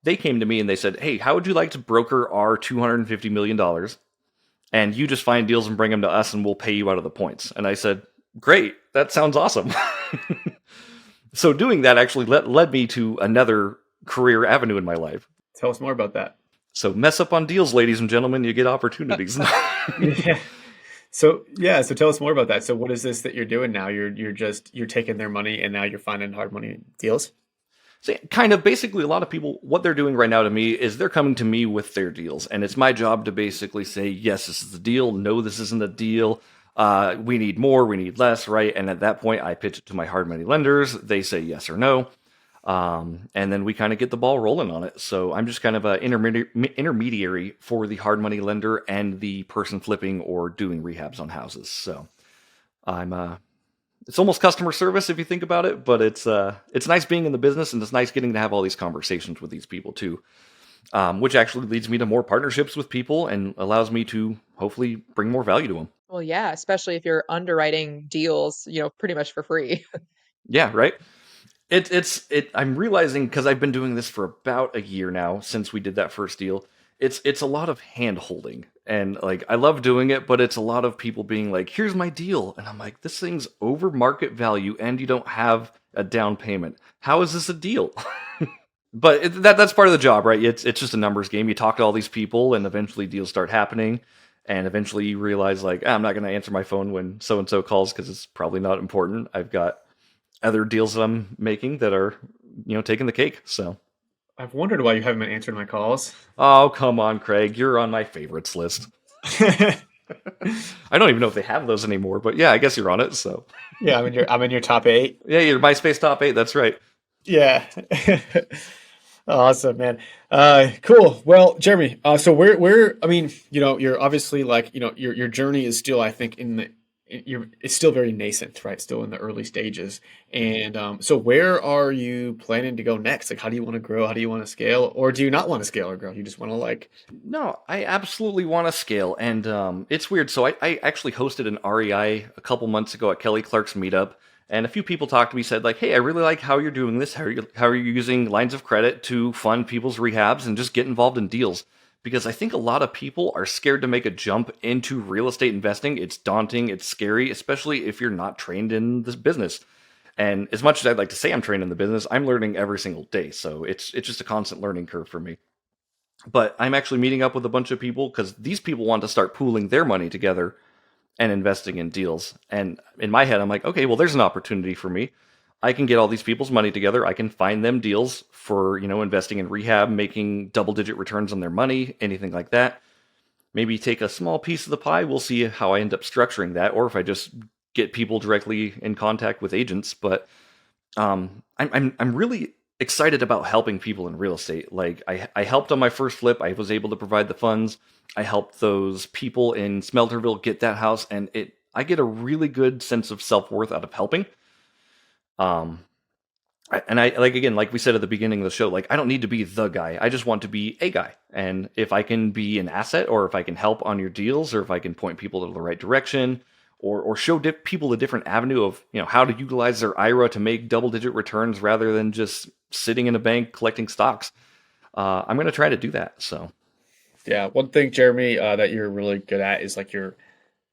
They came to me and they said, "Hey, how would you like to broker our $250 million and you just find deals and bring them to us and we'll pay you out of the points?" And I said, "Great, that sounds awesome." So doing that actually led me to another career avenue in my life. Tell us more about that. So mess up on deals, ladies and gentlemen, you get opportunities. Yeah. So tell us more about that. So what is this that you're doing now? You're taking their money and now you're finding hard money deals? So kind of basically a lot of people, what they're doing right now to me is they're coming to me with their deals. And it's my job to basically say, yes, this is the deal. No, this isn't a deal. We need more, we need less, right? And at that point, I pitch it to my hard money lenders. They say yes or no. And then we kind of get the ball rolling on it. So I'm just kind of an intermediary for the hard money lender and the person flipping or doing rehabs on houses. So it's almost customer service if you think about it, but it's nice being in the business, and it's nice getting to have all these conversations with these people too, which actually leads me to more partnerships with people and allows me to hopefully bring more value to them. Well, yeah, especially if you're underwriting deals, pretty much for free. Yeah, right. I'm realizing, because I've been doing this for about a year now since we did that first deal. It's a lot of hand holding, and like I love doing it, but it's a lot of people being like, "Here's my deal," and I'm like, "This thing's over market value, and you don't have a down payment. How is this a deal?" But that's part of the job, right? It's just a numbers game. You talk to all these people, and eventually deals start happening, and eventually you realize like, I'm not going to answer my phone when so and so calls because it's probably not important. I've got other deals that I'm making that are, taking the cake. So I've wondered why you haven't been answering my calls. Oh, come on, Craig. You're on my favorites list. I don't even know if they have those anymore, but yeah, I guess you're on it. So yeah, I'm in your top 8. Yeah, you're MySpace top 8. That's right. Yeah. Awesome, man. Cool. Well, Jeremy, so where I mean, you're obviously like, your journey is still, I think, it's still very nascent, right? Still in the early stages. And so where are you planning to go next? Like, how do you want to grow? How do you want to scale? Or do you not want to scale or grow? You just want to No, I absolutely want to scale. And it's weird. So I actually hosted an REI a couple months ago at Kelly Clark's meetup. And a few people talked to me, said like, "Hey, I really like how you're doing this. How are you using lines of credit to fund people's rehabs and just get involved in deals?" Because I think a lot of people are scared to make a jump into real estate investing. It's daunting, it's scary, especially if you're not trained in this business. And as much as I'd like to say I'm trained in the business, I'm learning every single day. So it's just a constant learning curve for me. But I'm actually meeting up with a bunch of people because these people want to start pooling their money together and investing in deals. And in my head, I'm like, okay, well, there's an opportunity for me. I can get all these people's money together. I can find them deals for, investing in rehab, making double-digit returns on their money, anything like that. Maybe take a small piece of the pie. We'll see how I end up structuring that, or if I just get people directly in contact with agents. But I'm really excited about helping people in real estate. Like I helped on my first flip. I was able to provide the funds. I helped those people in Smelterville get that house, and I get a really good sense of self-worth out of helping. Like we said at the beginning of the show, like I don't need to be the guy. I just want to be a guy. And if I can be an asset, or if I can help on your deals, or if I can point people to the right direction, or show people a different avenue of, how to utilize their IRA to make double-digit returns rather than just sitting in a bank collecting stocks, I'm going to try to do that. So, yeah, one thing, Jeremy, that you're really good at is like you're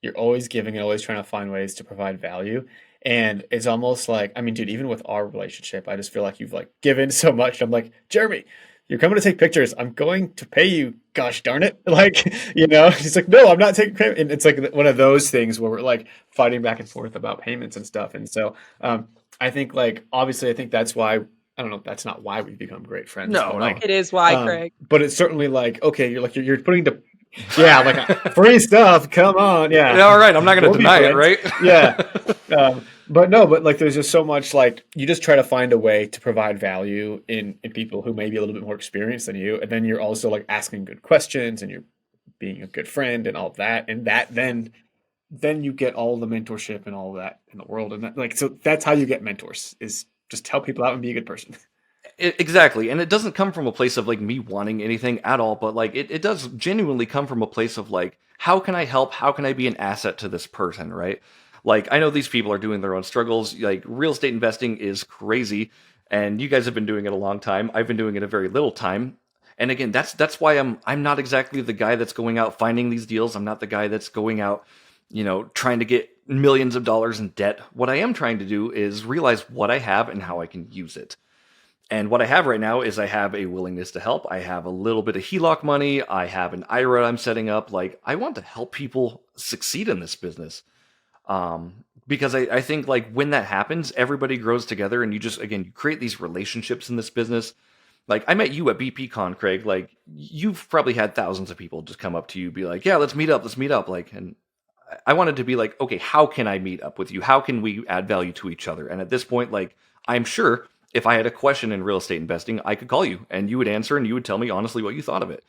you're always giving and always trying to find ways to provide value. And it's almost like, I mean, dude, even with our relationship, I just feel like you've like given so much. I'm like, Jeremy, you're coming to take pictures. I'm going to pay you. Gosh darn it. Like, he's like, no, I'm not taking payment. And it's like one of those things where we're like fighting back and forth about payments and stuff. And so I think like, obviously, I think that's why, I don't know, that's not why we've become great friends. No, but, no. like, It is why, Craig. but it's certainly like, okay, you're putting the, yeah, like free stuff. Come on. Yeah. All right. I'm not going to We'll be deny it, friends. right? Yeah. But like there's just so much like you just try to find a way to provide value in people who may be a little bit more experienced than you. And then you're also like asking good questions and you're being a good friend and all of that. And that then you get all the mentorship and all of that in the world. And that, like, so that's how you get mentors, is just help people out and be a good person. Exactly. And it doesn't come from a place of like me wanting anything at all, but like it does genuinely come from a place of like, how can I help? How can I be an asset to this person, right? Like, I know these people are doing their own struggles. Like, real estate investing is crazy, and you guys have been doing it a long time. I've been doing it a very little time. And again, that's why I'm not exactly the guy that's going out finding these deals. I'm not the guy that's going out, trying to get millions of dollars in debt. What I am trying to do is realize what I have and how I can use it. And what I have right now is I have a willingness to help. I have a little bit of HELOC money. I have an IRA I'm setting up. Like, I want to help people succeed in this business. Because I think like when that happens, everybody grows together and you just, again, you create these relationships in this business. Like, I met you at BPCon, Craig. Like, you've probably had thousands of people just come up to you, be like, yeah, let's meet up. Like, and I wanted to be like, okay, how can I meet up with you? How can we add value to each other? And at this point, like, I'm sure if I had a question in real estate investing, I could call you and you would answer and you would tell me honestly what you thought of it.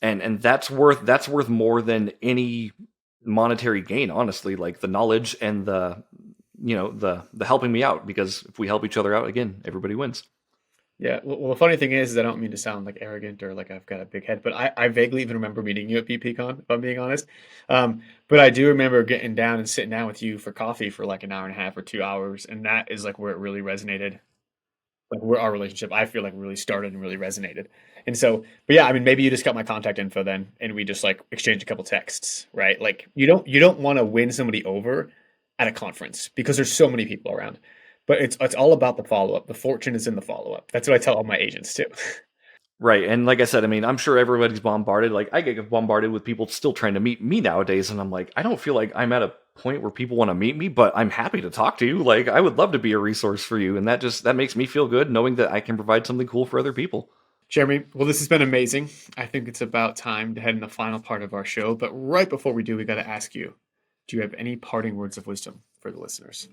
And that's worth more than any monetary gain, honestly, like the knowledge and the helping me out, because if we help each other out, again, everybody wins. Yeah. Well, the funny thing is I don't mean to sound like arrogant or like I've got a big head, but I vaguely even remember meeting you at BPCon, if I'm being honest. But I do remember getting down and sitting down with you for coffee for like an hour and a half or 2 hours. And that is like where it really resonated. Like where our relationship, I feel like, really started and really resonated. And so, but yeah, I mean, maybe you just got my contact info then and we just like exchanged a couple texts, right? Like you don't want to win somebody over at a conference because there's so many people around. But it's all about the follow-up. The fortune is in the follow-up. That's what I tell all my agents too. Right. And like I said, I mean, I'm sure everybody's bombarded. Like, I get bombarded with people still trying to meet me nowadays. And I'm like, I don't feel like I'm at a point where people want to meet me, but I'm happy to talk to you. Like, I would love to be a resource for you. And that makes me feel good knowing that I can provide something cool for other people. Jeremy, well, this has been amazing. I think it's about time to head in the final part of our show. But right before we do, we got to ask you, do you have any parting words of wisdom for the listeners?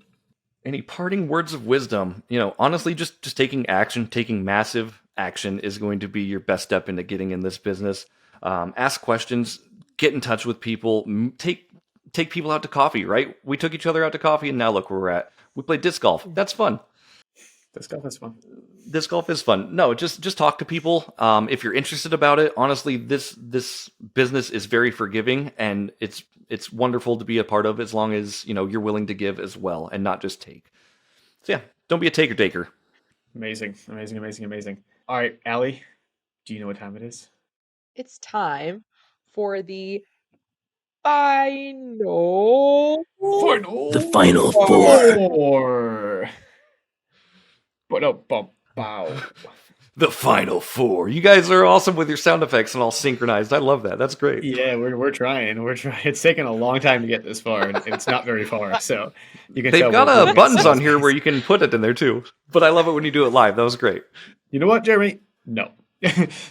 Any parting words of wisdom? Honestly, just taking action, taking massive action is going to be your best step into getting in this business. Ask questions, get in touch with people, take people out to coffee, right? We took each other out to coffee and now look where we're at. We played disc golf. That's fun. Disc golf is fun. Disc golf is fun. No, just talk to people. If you're interested about it, honestly, this business is very forgiving and it's wonderful to be a part of as long as, you're willing to give as well and not just take. So yeah, don't be a taker. Amazing. All right, Allie, do you know what time it is? It's time for the final. The final four. Four. Bow. The final four. You guys are awesome with your sound effects and all synchronized. I love that. That's great. Yeah, we're trying. It's taken a long time to get this far, and it's not very far. So you can. They've tell got buttons on here where you can put it in there too. But I love it when you do it live. That was great. You know what, Jeremy? No,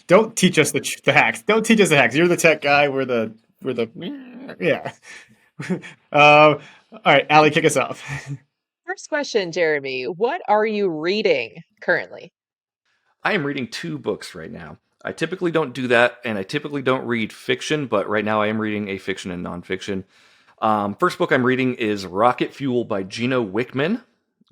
don't teach us the hacks. Don't teach us the hacks. You're the tech guy. We're the yeah. All right, Allie, kick us off. First question, Jeremy. What are you reading currently? I am reading 2 books right now. I typically don't do that, and I typically don't read fiction, but right now I am reading a fiction and nonfiction. First book I'm reading is Rocket Fuel by Gino Wickman.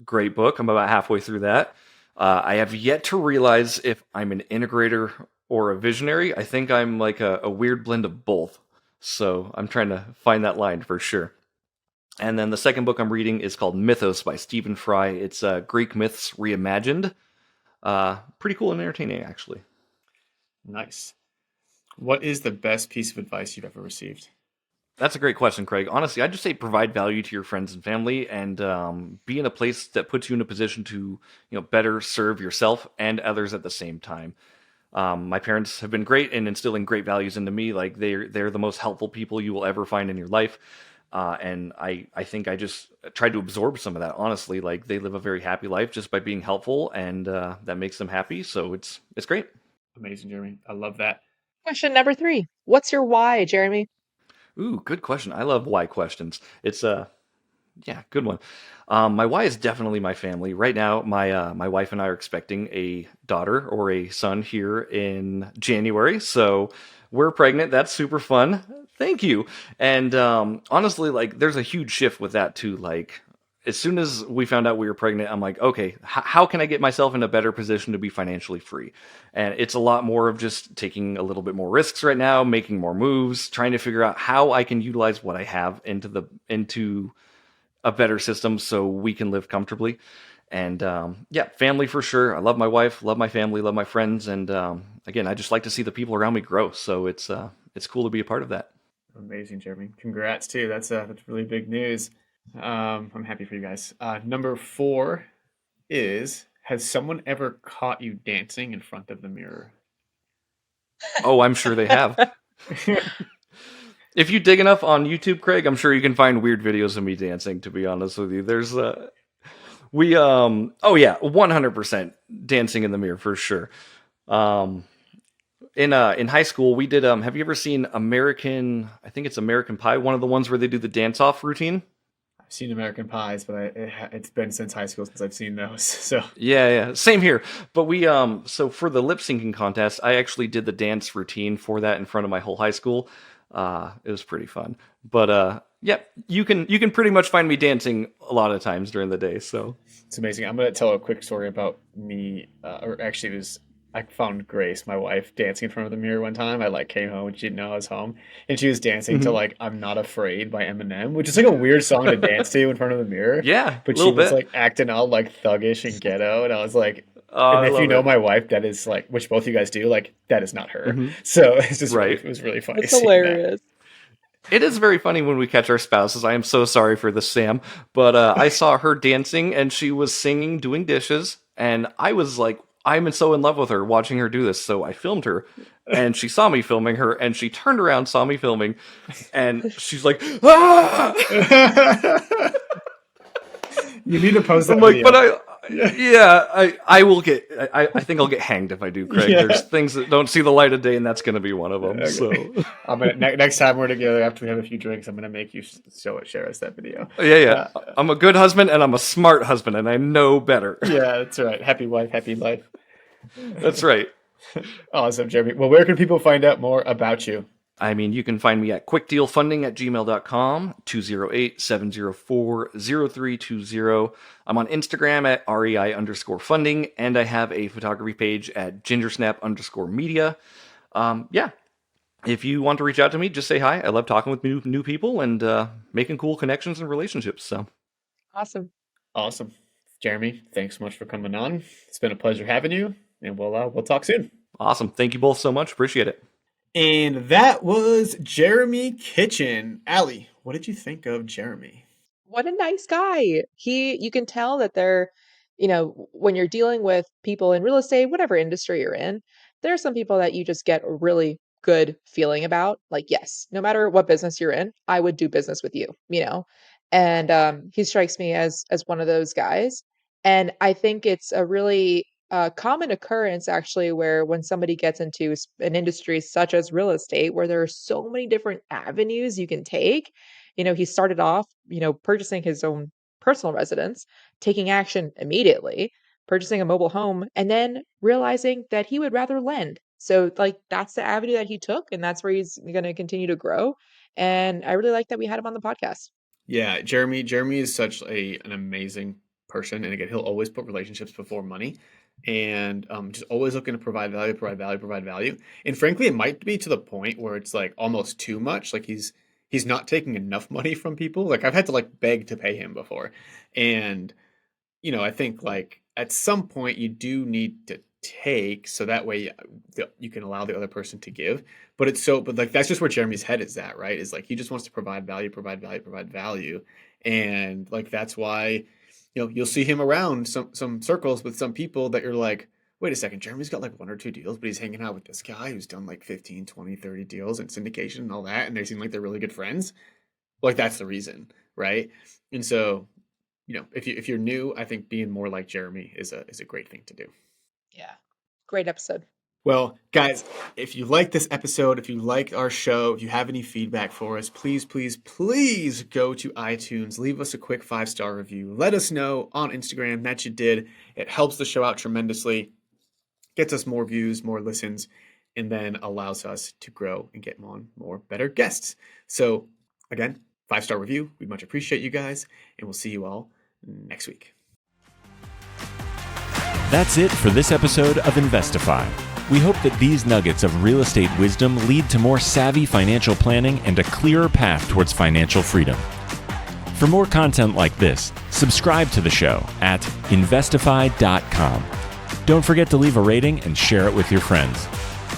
Great book. I'm about halfway through that. I have yet to realize if I'm an integrator or a visionary. I think I'm like a weird blend of both. So I'm trying to find that line for sure. And then the second book I'm reading is called Mythos by Stephen Fry. It's Greek myths reimagined. Pretty cool and entertaining, actually. Nice. What is the best piece of advice you've ever received? That's a great question, Craig. Honestly, I'd just say provide value to your friends and family, and be in a place that puts you in a position to, better serve yourself and others at the same time. My parents have been great in instilling great values into me. Like they're the most helpful people you will ever find in your life. And I think I just tried to absorb some of that. Honestly, like they live a very happy life just by being helpful, and that makes them happy. So it's great. Amazing, Jeremy. I love that. Question number 3. What's your why, Jeremy? Ooh, good question. I love why questions. It's yeah, good one. My why is definitely my family. Right now, my wife and I are expecting a daughter or a son here in January. So we're pregnant. That's super fun. Thank you. And honestly, like, there's a huge shift with that too. Like, as soon as we found out we were pregnant, I'm like, okay, how can I get myself in a better position to be financially free? And it's a lot more of just taking a little bit more risks right now, making more moves, trying to figure out how I can utilize what I have into a better system so we can live comfortably. And yeah, family for sure. I love my wife, love my family, love my friends, and again, I just like to see the people around me grow. So it's cool to be a part of that. Amazing, Jeremy. Congrats too. That's really big news. I'm happy for you guys. Number 4 is: has someone ever caught you dancing in front of the mirror? Oh, I'm sure they have. If you dig enough on YouTube, Craig, I'm sure you can find weird videos of me dancing, to be honest with you. There's oh yeah, 100% dancing in the mirror for sure. In high school we did have you ever seen I think it's American Pie, one of the ones where they do the dance off routine? I've seen American Pies, but it's been since high school since I've seen those. So Yeah, same here. But we so for the lip syncing contest, I actually did the dance routine for that in front of my whole high school. It was pretty fun. But yeah, you can pretty much find me dancing a lot of times during the day. So it's amazing. I'm gonna tell a quick story about me, or actually, I found Grace, my wife, dancing in front of the mirror one time. I came home and she didn't know I was home, and she was dancing to like "I'm Not Afraid" by Eminem, which is like a weird song to dance to in front of the mirror. Yeah, but she was like acting all like thuggish and ghetto, and I was like, and if you know my wife, that is like, which both you guys do, like that is not her. So it's just right. It was really funny. It's hilarious. It is very funny when we catch our spouses. I am so sorry for this, Sam, but I saw her dancing and she was singing, doing dishes, and I was like, I'm so in love with her watching her do this. So I filmed her, and she saw me filming her, and she turned around, saw me filming, and she's like, ah! You need to post that I'm like, video. but I will get. I think I'll get hanged if I do, Craig. Yeah. There's things that don't see the light of day, and that's going to be one of them. Okay. So I'm gonna next time we're together after we have a few drinks, I'm gonna make you share us that video. yeah. I'm a good husband, and I'm a smart husband, and I know better. Yeah, that's right. Happy wife, happy life. That's right. Awesome, Jeremy. Well, where can people find out more about you? I mean, you can find me at quickdealfunding@gmail.com, 208-704-0320. I'm on Instagram at REI_funding, and I have a photography page at gingersnap_media. Yeah, if you want to reach out to me, just say hi. I love talking with new people and making cool connections and relationships. So Awesome. Jeremy, thanks so much for coming on. It's been a pleasure having you, and we'll talk soon. Awesome. Thank you both so much. Appreciate it. And that was Jeremy Kitchen. Allie, what did you think of Jeremy? What a nice guy. You can tell that they're, when you're dealing with people in real estate, whatever industry you're in, there are some people that you just get a really good feeling about. Like, yes, no matter what business you're in, I would do business with you, And he strikes me as one of those guys. And I think it's a really common occurrence, actually, where when somebody gets into an industry such as real estate, where there are so many different avenues you can take. He started off, purchasing his own personal residence, taking action immediately, purchasing a mobile home, and then realizing that he would rather lend. So, like, that's the avenue that he took, and that's where he's going to continue to grow. And I really like that we had him on the podcast. Yeah, Jeremy is such an amazing person, and again, he'll always put relationships before money, and just always looking to provide value. And frankly, it might be to the point where it's like almost too much. Like he's not taking enough money from people. Like I've had to like beg to pay him before, and I think like at some point you do need to take, so that way you can allow the other person to give. But like that's just where Jeremy's head is at, right? Is like he just wants to provide value, and like that's why you'll see him around some circles with some people that you're like, wait a second, Jeremy's got like 1 or 2 deals, but he's hanging out with this guy who's done like 15, 20, 30 deals and syndication and all that, and they seem like they're really good friends. Like that's the reason, right? And so, if you're new, I think being more like Jeremy is a great thing to do. Yeah. Great episode. Well, guys, if you like this episode, if you like our show, if you have any feedback for us, please, please, please go to iTunes, leave us a quick 5-star review. Let us know on Instagram that you did. It helps the show out tremendously, gets us more views, more listens, and then allows us to grow and get on more better guests. So again, 5-star review. We much appreciate you guys, and we'll see you all next week. That's it for this episode of Investify. We hope that these nuggets of real estate wisdom lead to more savvy financial planning and a clearer path towards financial freedom. For more content like this, subscribe to the show at investify.com. Don't forget to leave a rating and share it with your friends.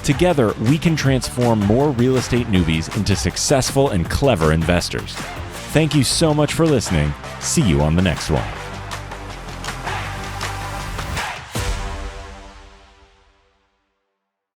Together, we can transform more real estate newbies into successful and clever investors. Thank you so much for listening. See you on the next one.